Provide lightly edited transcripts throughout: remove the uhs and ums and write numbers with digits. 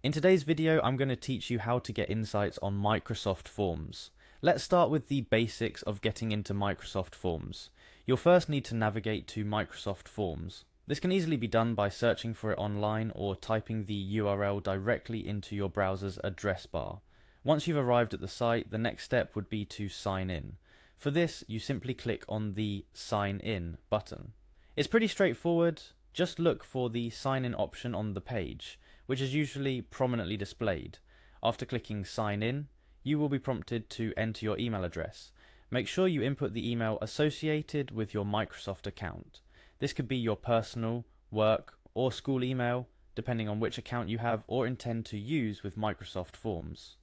In today's video, I'm going to teach you how to get insights on Microsoft Forms. Let's start with the basics of getting into Microsoft Forms. You'll first need to navigate to Microsoft Forms. This can easily be done by searching for it online or typing the URL directly into your browser's address bar. Once you've arrived at the site, the next step would be to sign in. For this, you simply click on the Sign In button. It's pretty straightforward. Just look for the Sign In option on the page, which is usually prominently displayed. After clicking Sign In, you will be prompted to enter your email address. Make sure you input the email associated with your Microsoft account. This could be your personal, work, or school email, depending on which account you have or intend to use with Microsoft Forms.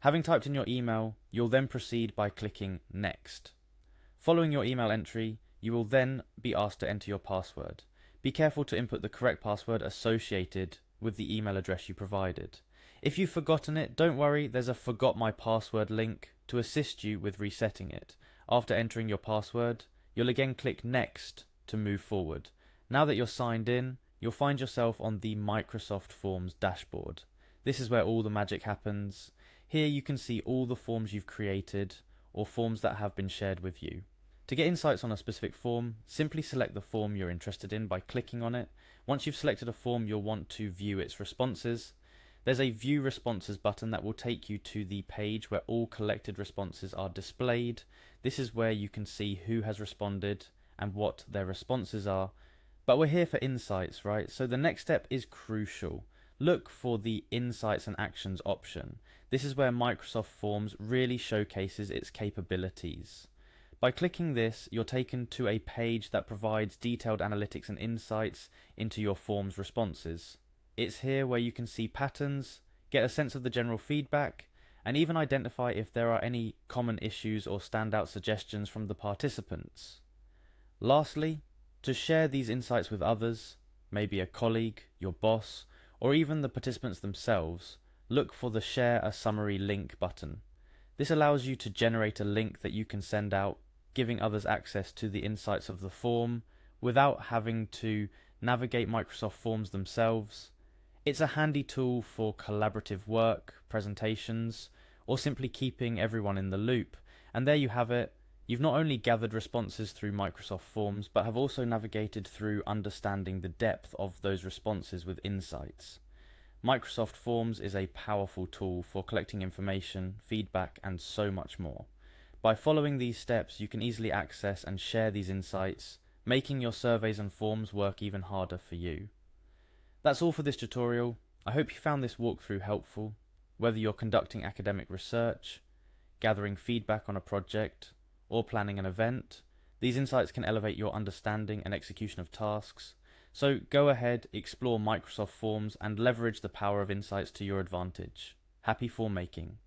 Having typed in your email, you'll then proceed by clicking Next. Following your email entry, you will then be asked to enter your password. Be careful to input the correct password associated with the email address you provided. If you've forgotten it, don't worry, there's a Forgot My Password link to assist you with resetting it. After entering your password, you'll again click Next to move forward. Now that you're signed in, you'll find yourself on the Microsoft Forms dashboard. This is where all the magic happens. Here you can see all the forms you've created or forms that have been shared with you. To get insights on a specific form, simply select the form you're interested in by clicking on it. Once you've selected a form, you'll want to view its responses. There's a View Responses button that will take you to the page where all collected responses are displayed. This is where you can see who has responded and what their responses are. But we're here for insights, right? So the next step is crucial. Look for the Insights and Actions option. This is where Microsoft Forms really showcases its capabilities. By clicking this, you're taken to a page that provides detailed analytics and insights into your form's responses. It's here where you can see patterns, get a sense of the general feedback, and even identify if there are any common issues or standout suggestions from the participants. Lastly, to share these insights with others, maybe a colleague, your boss, or even the participants themselves, look for the Share a Summary link button. This allows you to generate a link that you can send out, giving others access to the insights of the form without having to navigate Microsoft Forms themselves. It's a handy tool for collaborative work, presentations, or simply keeping everyone in the loop. And there you have it. You've not only gathered responses through Microsoft Forms, but have also navigated through understanding the depth of those responses with insights. Microsoft Forms is a powerful tool for collecting information, feedback, and so much more. By following these steps, you can easily access and share these insights, making your surveys and forms work even harder for you. That's all for this tutorial. I hope you found this walkthrough helpful. Whether you're conducting academic research, gathering feedback on a project, or planning an event, these insights can elevate your understanding and execution of tasks. So go ahead, explore Microsoft Forms, and leverage the power of insights to your advantage. Happy form making!